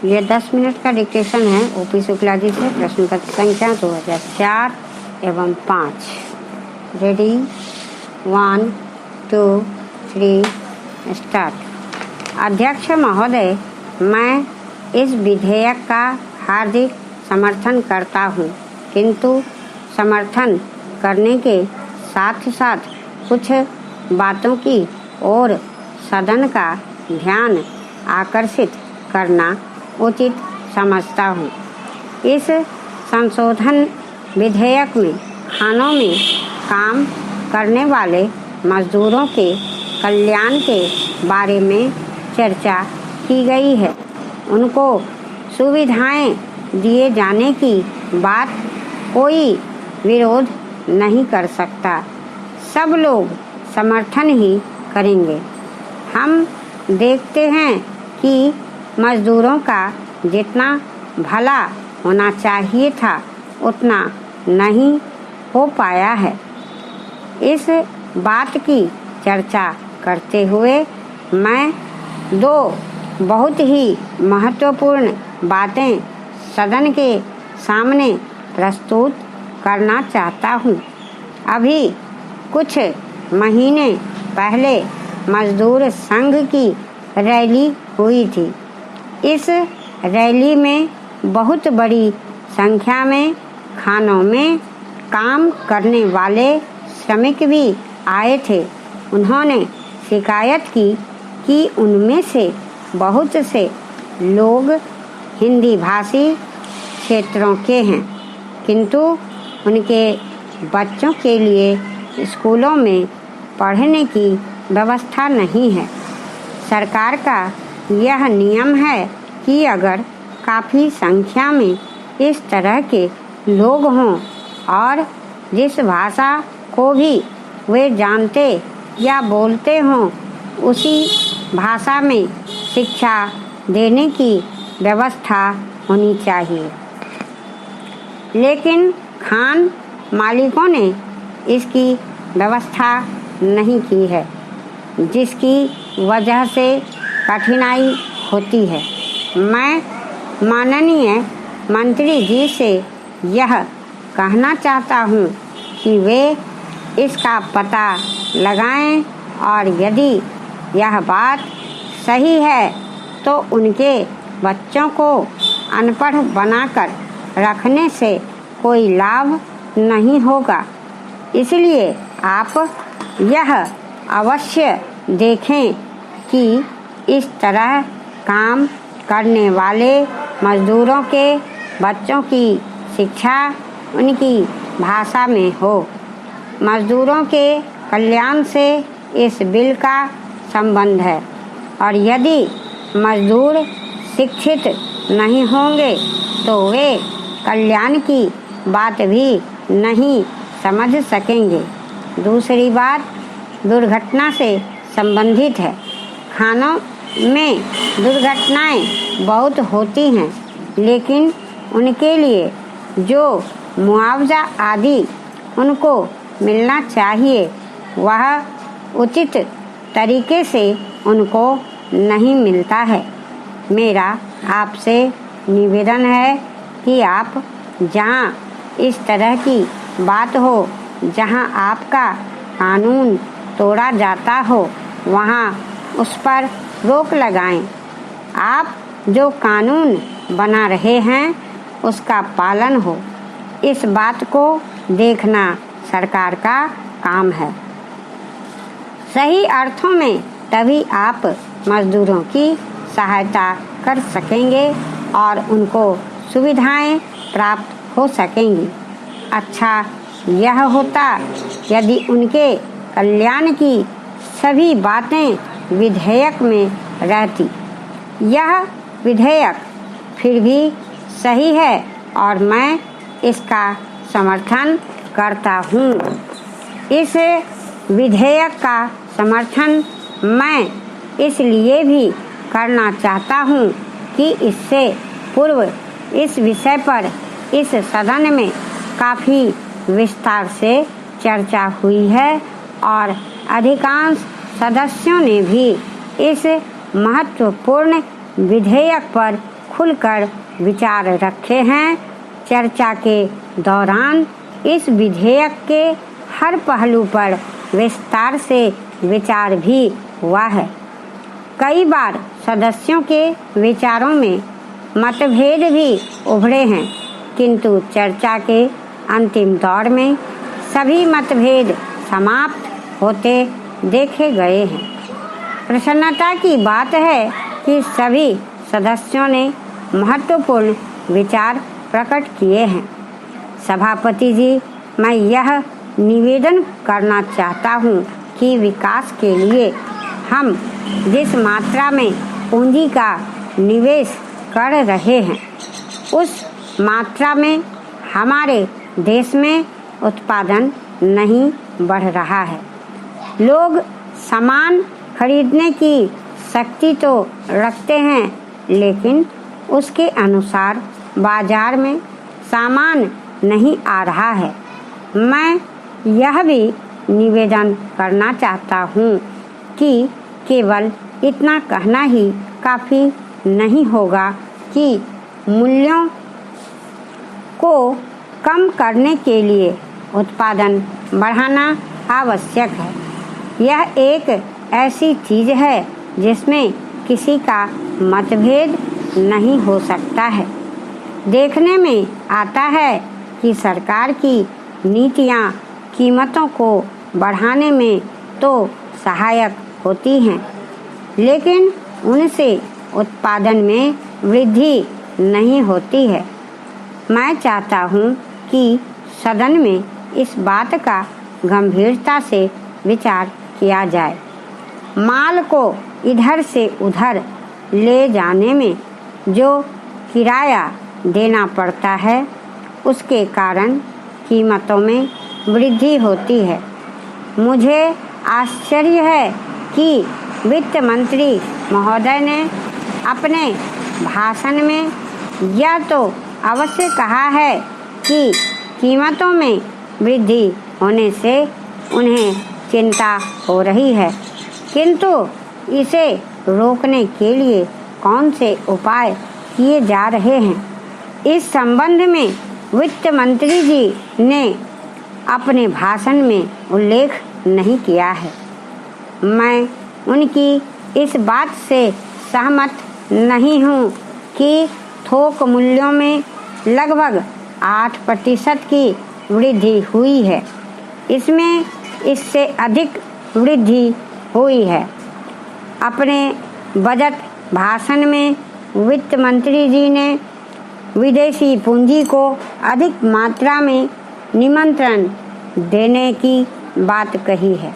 ये 10 मिनट का डिक्टेशन है ओपी शुक्ला जी से। प्रश्न पत्र संख्या 2004 एवं 5। Ready 1 2 3 start. अध्यक्ष महोदय, मैं इस विधेयक का हार्दिक समर्थन करता हूँ, किंतु समर्थन करने के साथ साथ कुछ बातों की ओर सदन का ध्यान आकर्षित करना उचित समझता हूँ। इस संशोधन विधेयक में खानों में काम करने वाले मजदूरों के कल्याण के बारे में चर्चा की गई है। उनको सुविधाएं दिए जाने की बात कोई विरोध नहीं कर सकता। सब लोग समर्थन ही करेंगे। हम देखते हैं कि मजदूरों का जितना भला होना चाहिए था उतना नहीं हो पाया है। इस बात की चर्चा करते हुए मैं दो बहुत ही महत्वपूर्ण बातें सदन के सामने प्रस्तुत करना चाहता हूँ। अभी कुछ महीने पहले मजदूर संघ की रैली हुई थी। इस रैली में बहुत बड़ी संख्या में खानों में काम करने वाले श्रमिक भी आए थे। उन्होंने शिकायत की कि उनमें से बहुत से लोग हिंदी भाषी क्षेत्रों के हैं, किंतु उनके बच्चों के लिए स्कूलों में पढ़ने की व्यवस्था नहीं है। सरकार का यह नियम है कि अगर काफ़ी संख्या में इस तरह के लोग हों और जिस भाषा को भी वे जानते या बोलते हों उसी भाषा में शिक्षा देने की व्यवस्था होनी चाहिए। लेकिन खान मालिकों ने इसकी व्यवस्था नहीं की है, जिसकी वजह से कठिनाई होती है। मैं माननीय मंत्री जी से यह कहना चाहता हूँ कि वे इसका पता लगाएं और यदि यह बात सही है तो उनके बच्चों को अनपढ़ बनाकर रखने से कोई लाभ नहीं होगा। इसलिए आप यह अवश्य देखें कि इस तरह काम करने वाले मजदूरों के बच्चों की शिक्षा उनकी भाषा में हो। मजदूरों के कल्याण से इस बिल का संबंध है और यदि मजदूर शिक्षित नहीं होंगे तो वे कल्याण की बात भी नहीं समझ सकेंगे। दूसरी बात दुर्घटना से संबंधित है। खानों में दुर्घटनाएं बहुत होती हैं, लेकिन उनके लिए जो मुआवजा आदि उनको मिलना चाहिए वह उचित तरीके से उनको नहीं मिलता है। मेरा आपसे निवेदन है कि आप जहां इस तरह की बात हो, जहां आपका कानून तोड़ा जाता हो, वहां उस पर रोक लगाएं। आप जो कानून बना रहे हैं उसका पालन हो, इस बात को देखना सरकार का काम है। सही अर्थों में तभी आप मजदूरों की सहायता कर सकेंगे और उनको सुविधाएं प्राप्त हो सकेंगी। अच्छा यह होता यदि उनके कल्याण की सभी बातें विधेयक में रहती। यह विधेयक फिर भी सही है और मैं इसका समर्थन करता हूँ। इस विधेयक का समर्थन मैं इसलिए भी करना चाहता हूँ कि इससे पूर्व इस विषय पर इस सदन में काफ़ी विस्तार से चर्चा हुई है और अधिकांश सदस्यों ने भी इस महत्वपूर्ण विधेयक पर खुलकर विचार रखे हैं। चर्चा के दौरान इस विधेयक के हर पहलू पर विस्तार से विचार भी हुआ है। कई बार सदस्यों के विचारों में मतभेद भी उभरे हैं, किंतु चर्चा के अंतिम दौर में सभी मतभेद समाप्त होते देखे गए हैं। प्रसन्नता की बात है कि सभी सदस्यों ने महत्वपूर्ण विचार प्रकट किए हैं। सभापति जी, मैं यह निवेदन करना चाहता हूँ कि विकास के लिए हम जिस मात्रा में पूंजी का निवेश कर रहे हैं, उस मात्रा में हमारे देश में उत्पादन नहीं बढ़ रहा है। लोग सामान खरीदने की शक्ति तो रखते हैं, लेकिन उसके अनुसार बाजार में सामान नहीं आ रहा है। मैं यह भी निवेदन करना चाहता हूँ कि केवल इतना कहना ही काफ़ी नहीं होगा कि मूल्यों को कम करने के लिए उत्पादन बढ़ाना आवश्यक है। यह एक ऐसी चीज़ है जिसमें किसी का मतभेद नहीं हो सकता है। देखने में आता है कि सरकार की नीतियाँ कीमतों को बढ़ाने में तो सहायक होती हैं, लेकिन उनसे उत्पादन में वृद्धि नहीं होती है। मैं चाहता हूँ कि सदन में इस बात का गंभीरता से विचार किया जाए। माल को इधर से उधर ले जाने में जो किराया देना पड़ता है, उसके कारण कीमतों में वृद्धि होती है। मुझे आश्चर्य है कि वित्त मंत्री महोदय ने अपने भाषण में यह तो अवश्य कहा है कि कीमतों में वृद्धि होने से उन्हें चिंता हो रही है, किंतु इसे रोकने के लिए कौन से उपाय किए जा रहे हैं, इस संबंध में वित्त मंत्री जी ने अपने भाषण में उल्लेख नहीं किया है। मैं उनकी इस बात से सहमत नहीं हूँ कि थोक मूल्यों में लगभग 8% की वृद्धि हुई है। इसमें इससे अधिक वृद्धि हुई है। अपने बजट भाषण में वित्त मंत्री जी ने विदेशी पूंजी को अधिक मात्रा में निमंत्रण देने की बात कही है।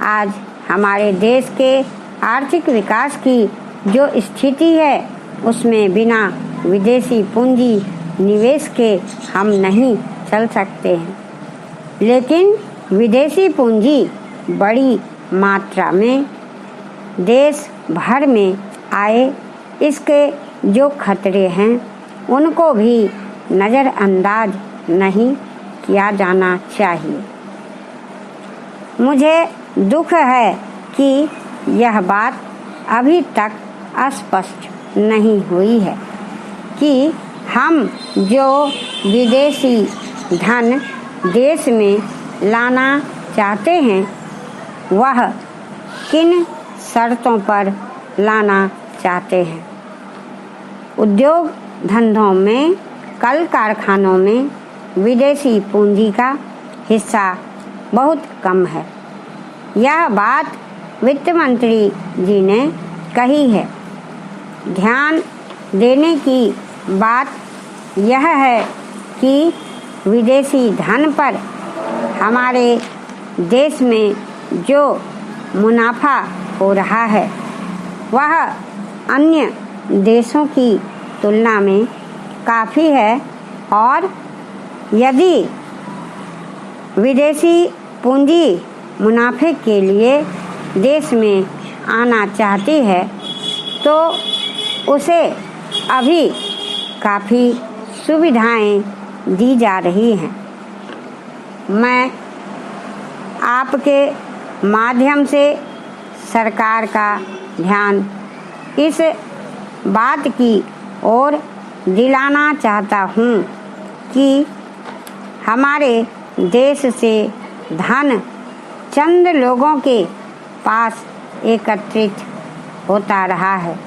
आज हमारे देश के आर्थिक विकास की जो स्थिति है, उसमें बिना विदेशी पूंजी निवेश के हम नहीं चल सकते हैं। लेकिन विदेशी पूंजी बड़ी मात्रा में देश भर में आए, इसके जो खतरे हैं उनको भी नज़रअंदाज नहीं किया जाना चाहिए। मुझे दुख है कि यह बात अभी तक स्पष्ट नहीं हुई है कि हम जो विदेशी धन देश में लाना चाहते हैं, वह किन शर्तों पर लाना चाहते हैं। उद्योग धंधों में, कल कारखानों में विदेशी पूंजी का हिस्सा बहुत कम है। यह बात वित्त मंत्री जी ने कही है। ध्यान देने की बात यह है कि विदेशी धन पर हमारे देश में जो मुनाफा हो रहा है, वह अन्य देशों की तुलना में काफ़ी है, और यदि विदेशी पूंजी मुनाफे के लिए देश में आना चाहती है तो उसे अभी काफ़ी सुविधाएं दी जा रही हैं। मैं आपके माध्यम से सरकार का ध्यान इस बात की और दिलाना चाहता हूँ कि हमारे देश से धन चंद लोगों के पास एकत्रित होता रहा है।